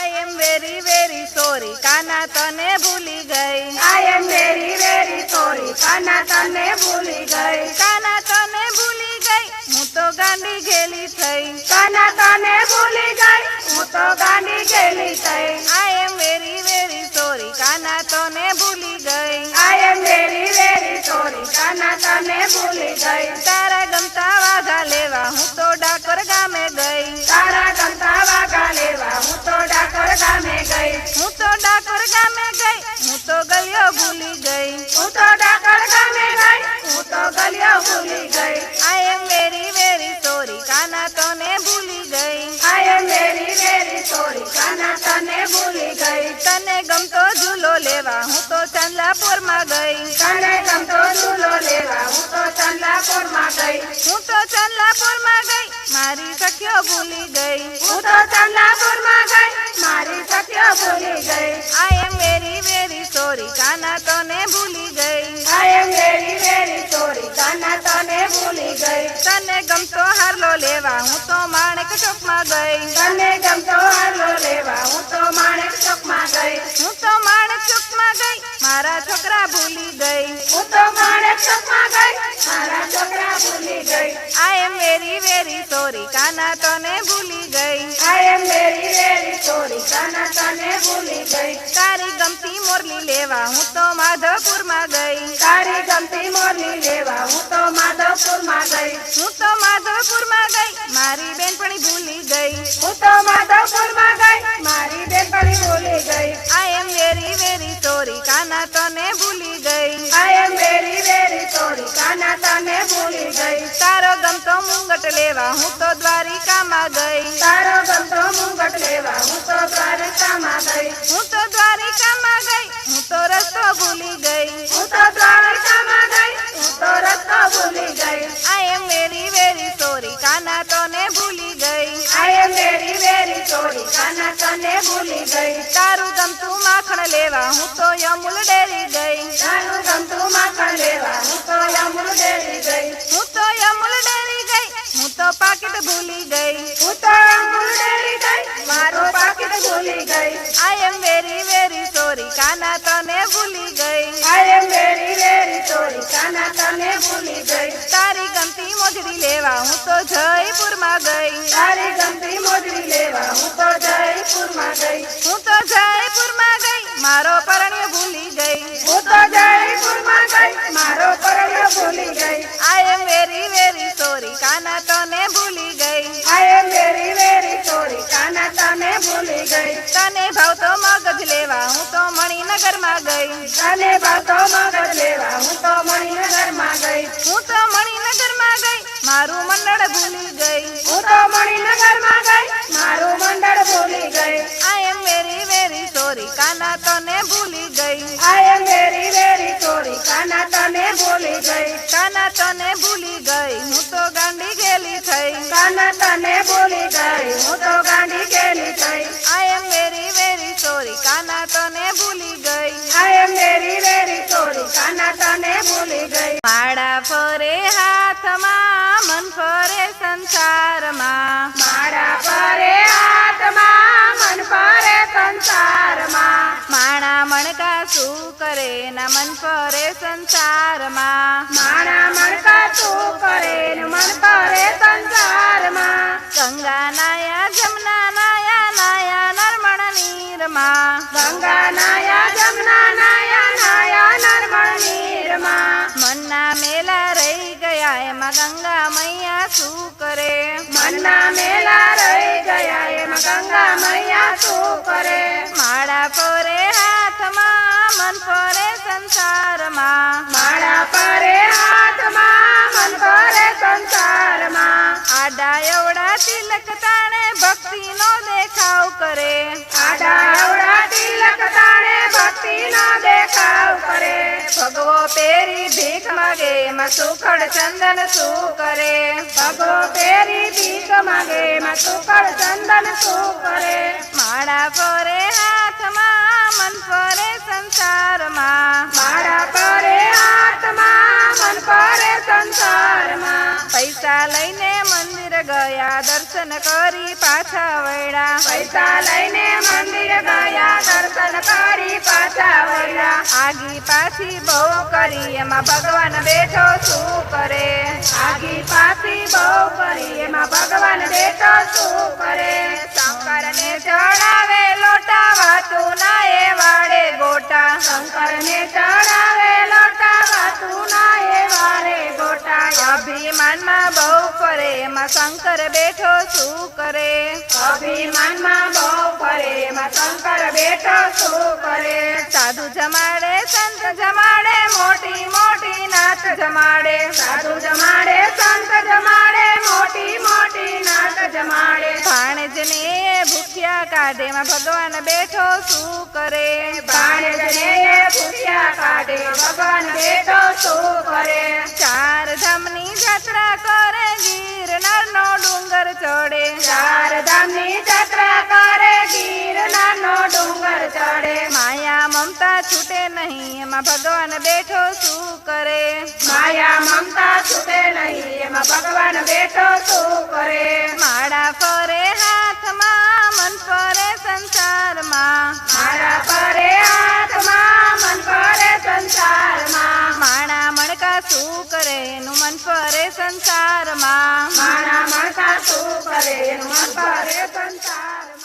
I am very very sorry કાના તને ભૂલી ગઈ. I am very very sorry કાના તને ભૂલી ગઈ. કાના તને ભૂલી ગઈ હું તો ગાંડી ગેલી થઈ. કાના તને ભૂલી ગઈ હું તો ગાંડી ગેલી થઈ. I am very very sorry કાના તને ભૂલી ગઈ. I am very very sorry કાના તને ભૂલી ગઈ. તારા ગમતા વાઘા લેવા હું તો ડાકોર ગામે ગઈ. તારા ગમતા વાઘા લેવા હું તો ડાકોર ગામે ગઈ. હું તો ડાકોર ગામે ગઈ હું તો ગલિયો ભૂલી ગઈ. હું તો ડાકોર ગામે ગઈ હું તો ગલિયો ભૂલી ગઈ. I am very very sorry કાના તને ભૂલી ગઈ. I am very very sorry કાના તને ભૂલી ગઈ. તને ગમતો ઝૂલો લેવા હું તો ચાંદલાપુરમાં ગઈ. તને ગમતો ઝૂલો લેવા હું તો ચાંદલાપુરમાં ગઈ. હું તો ચાંદલાપુરમાં ગઈ મારી સખીઓ ભૂલી ગઈ. હું તો ચાંદલાપુરમાં ગઈ મારી સખીઓ ભૂલી ગઈ. I am very very sorry કાના તને ભૂલી ગઈ. I am very very sorry કાના તને ભૂલી ગઈ. તને ગમતો હારલો લેવા હું તો માણેક ચોકમાં ગઈ. તને ગમતો હારલો લેવા હું તો માણેક ચોકમાં ગઈ. હું તો માણેક ચોકમાં ગઈ મારા છોકરા ભૂલી ગઈ. હું તો માણેક ચોકમાં ગઈ મારા છોકરા ભૂલી ગઈ. I am very very sorry કાના તને ભૂલી ગઈ. I am very very sorry કાના તને ભૂલી ગઈ. તારી ગમતી મોરલી લેવા હું તો માધવપુરમાં ગઈ. તારી ગમતી મોરલી લેવા હું તો માધવપુરમાં ગઈ. હું તો માધવપુરમાં ગઈ મારી બેનપણી ભૂલી ગઈ. હું તો માધવપુરમાં ગઈ મારી બેનપણી ભૂલી ગઈ. I am very very sorry કાના તને ભૂલી ગઈ. I am very very sorry કાના તને ભૂલી ગઈ. તારો ગમતો મુંગટ લેવા હું તો દ્વારિકામાં ગઈ. તારો ગમતો મુંગટ લેવા હું તો દ્વારકામાં ગઈ. હું તો દ્વારિકામાં ગઈ હું તો રસ્તો ભૂલી ગઈ. હું તો દ્વારકામાં ગઈ હું તો રસ્તો ભૂલી ગઈ. I am very very sorry કાના તને ભૂલી ગઈ. I am very very sorry કાના તને ભૂલી ગઈ. તારું ગમતું માખણ લેવા હું તો યમુલ ડેરી ગઈ. તારું ગમતું માખણ લેવા હું તો યમુલ ડેરી ગઈ. હું તો યમુલ ડેરી ગઈ હું તો પાકીટ ભૂલી ગઈ. હું તો યમુલ ડેરી ગઈ મારું પાકીટ ભૂલી ગઈ. I am very very sorry કાના તને ભૂલી ગઈ. I am very very sorry કાના તને ભૂલી ગઈ. તારી ગમતી મોજડી લેવા હું તો જયપુરમાં ગઈ. તારી ગમતી મોજડી લેવા હું તો જયપુરમાં ગઈ. હું તો જયપુરમાં ગઈ મારો પરણ્યો ભૂલી ગઈ. હું તો જયપુરમાં ગઈ મારો પરણ્યો ભૂલી ગઈ. I am very very sorry કાના તને ભૂલી ગઈ. I am very very sorry કાના તને ભૂલી ગઈ. તને ભાવતો મગજ લેવા હું તો મણિનગરમાં ગઈ. તને ભાવતો મગજ લેવા હું તો મણિનગરમાં ગઈ. હું તો મણિનગરમાં ગઈ મારું મંડળ ભૂલી ગઈ. હું તો મણિનગરમાં ગઈ મારું મંડળ ભૂલી ગઈ. I am very very sorry કાના તને ભૂલી ગઈ. I am very very sorry કાના તને ભૂલી ગઈ. કાના તને ભૂલી ગઈ હું તો ગાંડી ગેલી થઈ. કાના તને ભૂલી ગઈ હું તો ગાંડી ગેલી થઈ. I am very very sorry કાના તને ભૂલી ગઈ. I am very very sorry કાના તને ભૂલી ગઈ. માળા ફરે હાથમાં મન ફરે સંસારમાં. માળા ફરે હાથમાં મન ફરે સંસારમાં. માણા મણકા શું કરે ના મન ફરે સંસારમાં. માણા મણકા તું કરે ને મન ફરે સંસારમાં. ગંગા નાયા જમના નાયા નાયા નર્મણ નીરમાં. ગંગા નાયા જમના નાયા નાયા નર્મળ નીરમાં. મનના મેલા રહી ગયા એમાં ગંગા મૈયા શું કરે. મનના મેલા રહી ગયા એમાં ગંગા મૈયા શું કરે. માળા ફરે હાથમાં મન ફરે સંસારમાં. માળા ફરે હાથમાં મન ફરે સંસારમાં. આડા એવડા તિલક તાણે ભક્તિનો દેખાવ કરે. આડા અવળા તિલક તાણે ભક્તિનો દેખાવ કરે. ભગવો પેરી ભીખ માગે એમાં સુખડ ચંદન શું કરે. ભગવો પેરી ભીખ માગે માં સુકળ ચંદન શું કરે. માળા ફરે હાથમાં મન ફરે સંસારમાં. માળા ફરે હાથમાં મન ફરે સંસારમાં. પૈસા લઈને મંદિર ગયા દર્શન કરી પાછા વળ્યા. પૈસા લઈને મંદિર ગયા દર્શન કરી પાછા વળ્યા. આગી પાછી બહુ કરી એમાં ભગવાન બેઠો શું કરે. આગી પાછી બહુ કરી એમાં ભગવાન બેઠો શું કરે. શંકરને ચડાવે લોટા વાતું ના એ વાડે ગોટા. શંકરને ચડાવે લોટા વાતું ના એ વારે ગોટા. અભિમાનમાં બહુ કરે એમાં શંકર બેઠો શું કરે. અભિમાનમાં બહુ કરે એમાં શંકર બેઠો શું કરે. સાધુ જમાડે સંત જમાડે મોટી મોટી નાત જમાડે. સાધુ જમાડે સંત જમાડે મોટી મોટી નાત જમાડે. ભાણેજને ભૂખ્યા કાઢે એમાં ભગવાન બેઠો શું કરે. ભાણેજને ભૂખ્યા કાઢે ભગવાન બેઠો શું કરે. ચાર ધામની જાત્રા કરે ગિરનારનો ડુંગર ચડે. ચાર ધામની જાત્રા કરે ગિરનારનો ડુંગર ચડે. માયા મમતા છૂટે નહીં એમાં ભગવાન બેઠો શું કરે. માયા મમતા છૂટે નહીં એમાં ભગવાન બેઠો શું કરે. માળા ફરે હાથમાં મન ફરે સંસારમાં. મારા પરે હાથમાં મન ફરે સંસારમાં. માણા મણકા શું કરે એનું મન ફરે સંસારમાં. મારા મણકા શું કરે એનું મન ફરે સંસારમાં.